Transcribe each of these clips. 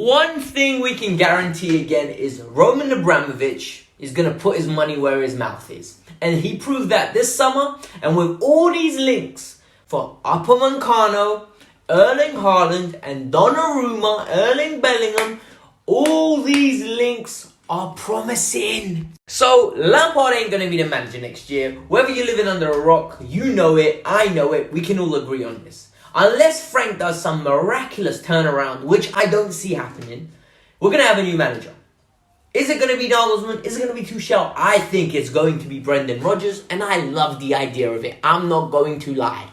One thing we can guarantee again is Roman Abramovich is going to put his money where his mouth is. And he proved that this summer, and with all these links for Upamecano, Erling Haaland, and Donnarumma, Erling Bellingham, all these links are promising. So Lampard ain't going to be the manager next year. Whether you're living under a rock, you know it, I know it, we can all agree on this. Unless Frank does some miraculous turnaround, which I don't see happening, we're going to have a new manager. Is it going to be Nagelsmann? Is it going to be Tuchel? I think it's going to be Brendan Rodgers, and I love the idea of it. I'm not going to lie.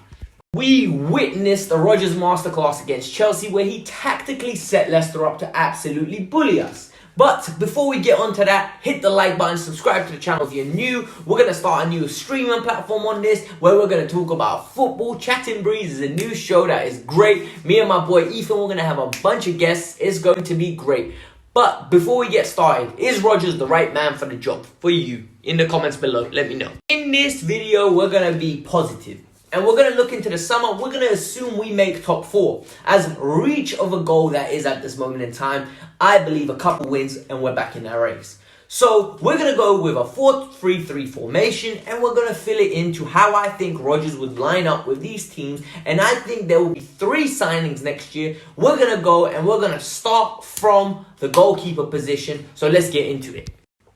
We witnessed the Rodgers masterclass against Chelsea where he tactically set Leicester up to absolutely bully us. But before we get onto that, hit the like button, subscribe to the channel if you're new. We're going to start a new streaming platform on this where we're going to talk about football. Chatting Breeze is a new show that is great. Me and my boy Ethan, we're going to have a bunch of guests. It's going to be great. But before we get started, is Rodgers the right man for the job? For you, in the comments below, let me know. In this video, we're going to be positive. And we're going to look into the summer. We're going to assume we make top 4. As reach of a goal that is at this moment in time, I believe a couple wins and we're back in that race. So we're going to go with a 4-3-3 formation and we're going to fill it into how I think Rodgers would line up with these teams. And I think there will be 3 signings next year. We're going to go and we're going to start from the goalkeeper position. So let's get into it.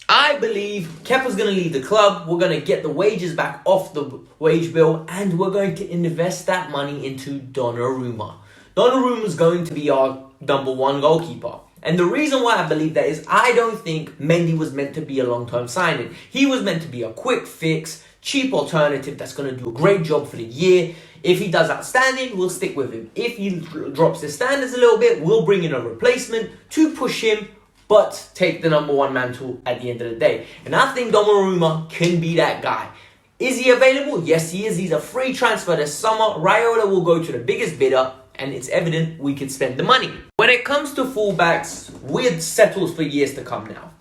I believe Kepa's going to leave the club. We're going to get the wages back off the wage bill. And we're going to invest that money into Donnarumma. Donnarumma is going to be our #1 goalkeeper. And the reason why I believe that is I don't think Mendy was meant to be a long-term signing. He was meant to be a quick fix, cheap alternative that's going to do a great job for the year. If he does outstanding, we'll stick with him. If he drops his standards a little bit, we'll bring in a replacement to push him, but take the #1 mantle at the end of the day. And I think Donnarumma can be that guy. Is he available? Yes, he is. He's a free transfer this summer. Raiola will go to the biggest bidder, and it's evident we could spend the money. When it comes to fullbacks, we're settled for years to come now.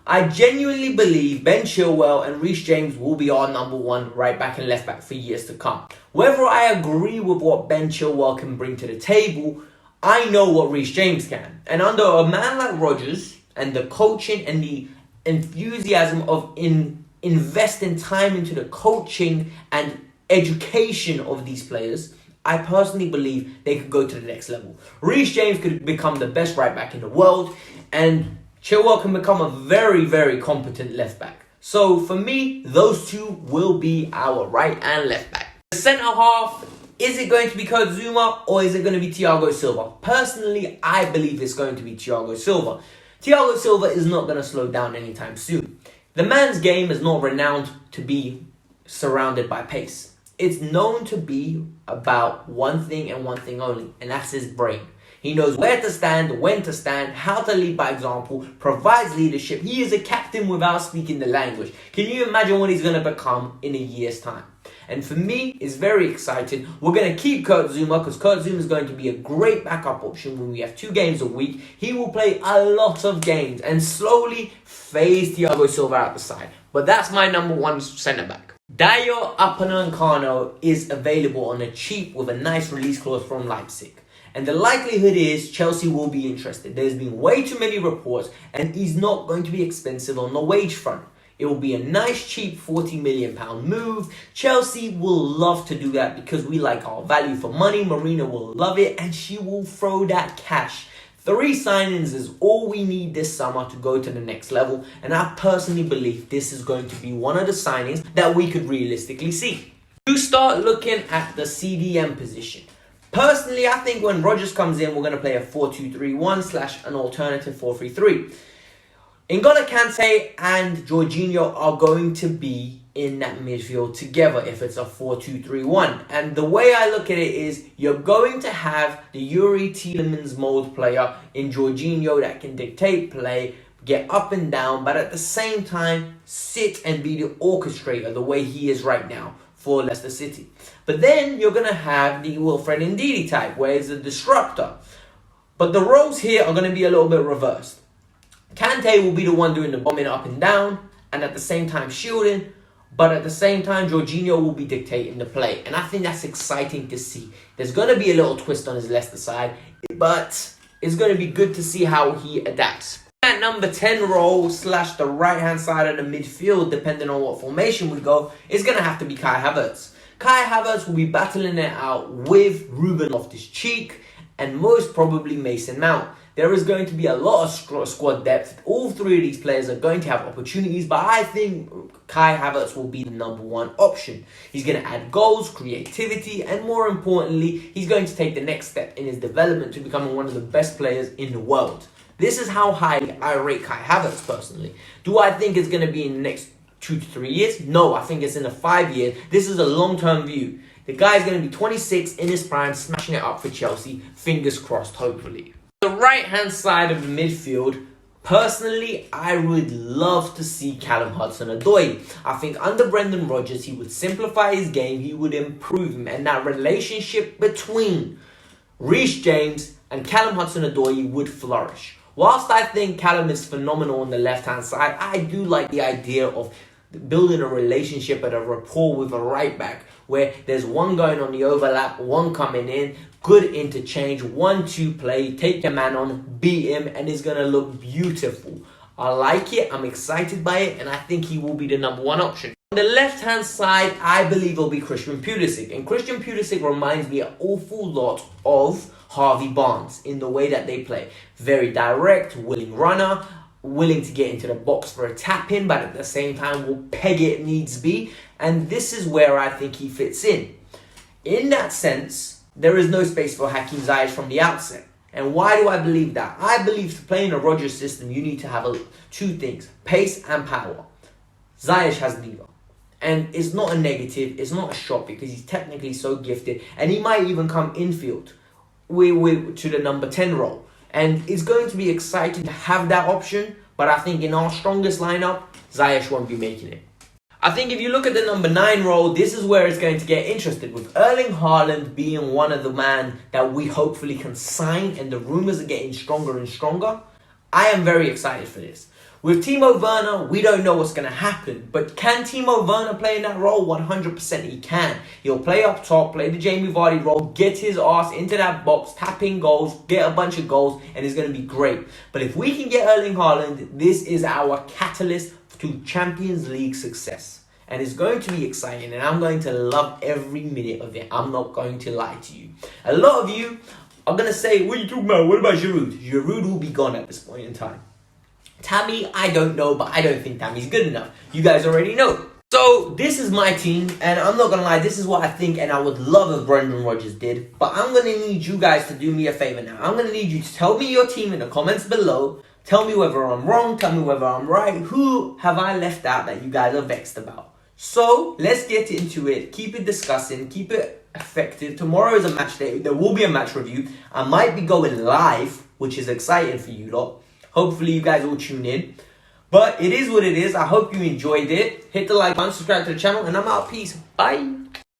I genuinely believe Ben Chilwell and Reece James will be our #1 right back and left back for years to come. Whether I agree with what Ben Chilwell can bring to the table, I know what Reece James can. And under a man like Rodgers, and the coaching and the enthusiasm of investing time into the coaching and education of these players, I personally believe they could go to the next level. Reece James could become the best right back in the world, and Chilwell can become a very, very competent left back. So for me, those two will be our right and left back. The centre half, is it going to be Kurt Zouma or is it going to be Thiago Silva? Personally, I believe it's going to be Thiago Silva. Thiago Silva is not going to slow down anytime soon. The man's game is not renowned to be surrounded by pace. It's known to be about one thing and one thing only, and that's his brain. He knows where to stand, when to stand, how to lead by example, provides leadership. He is a captain without speaking the language. Can you imagine what he's going to become in a year's time? And for me, it's very exciting. We're going to keep Kurt Zouma because Kurt Zouma is going to be a great backup option when we have 2 games a week. He will play a lot of games and slowly phase Thiago Silva out the side. But that's my #1 centre-back. Dayot Upamecano is available on a cheap with a nice release clause from Leipzig. And the likelihood is Chelsea will be interested. There's been way too many reports and he's not going to be expensive on the wage front. It will be a nice, cheap £40 million move. Chelsea will love to do that because we like our value for money. Marina will love it and she will throw that cash. 3 signings is all we need this summer to go to the next level. And I personally believe this is going to be one of the signings that we could realistically see. To start looking at the CDM position. Personally, I think when Rodgers comes in, we're going to play a 4-2-3-1 / an alternative 4-3-3. N'Golo Kante and Jorginho are going to be in that midfield together if it's a 4-2-3-1. And the way I look at it is you're going to have the Yuri Tielemans mold player in Jorginho that can dictate play, get up and down, but at the same time sit and be the orchestrator the way he is right now for Leicester City. But then you're going to have the Wilfred Ndidi type where he's a disruptor. But the roles here are going to be a little bit reversed. Kante will be the one doing the bombing up and down and at the same time shielding, but at the same time Jorginho will be dictating the play, and I think that's exciting to see. There's going to be a little twist on his Leicester side, but it's going to be good to see how he adapts. At number 10 role / the right hand side of the midfield, depending on what formation we go, is going to have to be Kai Havertz. Kai Havertz will be battling it out with Ruben Loftus-Cheek and most probably Mason Mount. There is going to be a lot of squad depth. All three of these players are going to have opportunities, but I think Kai Havertz will be the number one option. He's going to add goals, creativity, and more importantly, he's going to take the next step in his development to becoming one of the best players in the world. This is how highly I rate Kai Havertz personally. Do I think it's going to be in the next 2 to 3 years? No, I think it's in a 5 year. This is a long-term view. The guy's going to be 26 in his prime, smashing it up for Chelsea. Fingers crossed, hopefully. The right-hand side of the midfield, personally, I would love to see Callum Hudson-Odoi. I think under Brendan Rodgers, he would simplify his game, he would improve him, and that relationship between Reece James and Callum Hudson-Odoi would flourish. Whilst I think Callum is phenomenal on the left-hand side, I do like the idea of building a relationship and a rapport with a right-back, where there's one going on the overlap, one coming in, good interchange, 1-2 play, take your man on, beat him, and it's going to look beautiful. I like it, I'm excited by it, and I think he will be the number one option. On the left-hand side, I believe it'll be Christian Pulisic. And Christian Pulisic reminds me an awful lot of Harvey Barnes in the way that they play. Very direct, willing runner, willing to get into the box for a tap-in, but at the same time will peg it needs be. And this is where I think he fits in. In that sense, there is no space for Hakim Ziyech from the outset. And why do I believe that? I believe to play in a Rodgers system, you need to have two things, pace and power. Ziyech has neither. And it's not a negative, it's not a shot because he's technically so gifted. And he might even come infield to the number 10 role. And it's going to be exciting to have that option. But I think in our strongest lineup, Ziyech won't be making it. I think if you look at the number 9 role, this is where it's going to get interesting. With Erling Haaland being one of the men that we hopefully can sign, and the rumours are getting stronger and stronger, I am very excited for this. With Timo Werner, we don't know what's going to happen. But can Timo Werner play in that role? 100% he can. He'll play up top, play the Jamie Vardy role, get his ass into that box, tap in goals, get a bunch of goals, and it's going to be great. But if we can get Erling Haaland, this is our catalyst to Champions League success. And it's going to be exciting, and I'm going to love every minute of it. I'm not going to lie to you. A lot of you are going to say, what are you talking about? What about Giroud? Giroud will be gone at this point in time. Tammy, I don't know, but I don't think Tammy's good enough. You guys already know. So, this is my team, and I'm not going to lie, this is what I think, and I would love if Brendan Rodgers did. But I'm going to need you guys to do me a favor now. I'm going to need you to tell me your team in the comments below. Tell me whether I'm wrong, tell me whether I'm right. Who have I left out that you guys are vexed about? So, let's get into it. Keep it discussing, keep it effective. Tomorrow is a match day. There will be a match review. I might be going live, which is exciting for you lot. Hopefully you guys will tune in. But it is what it is. I hope you enjoyed it. Hit the like button, subscribe to the channel, and I'm out. Peace. Bye.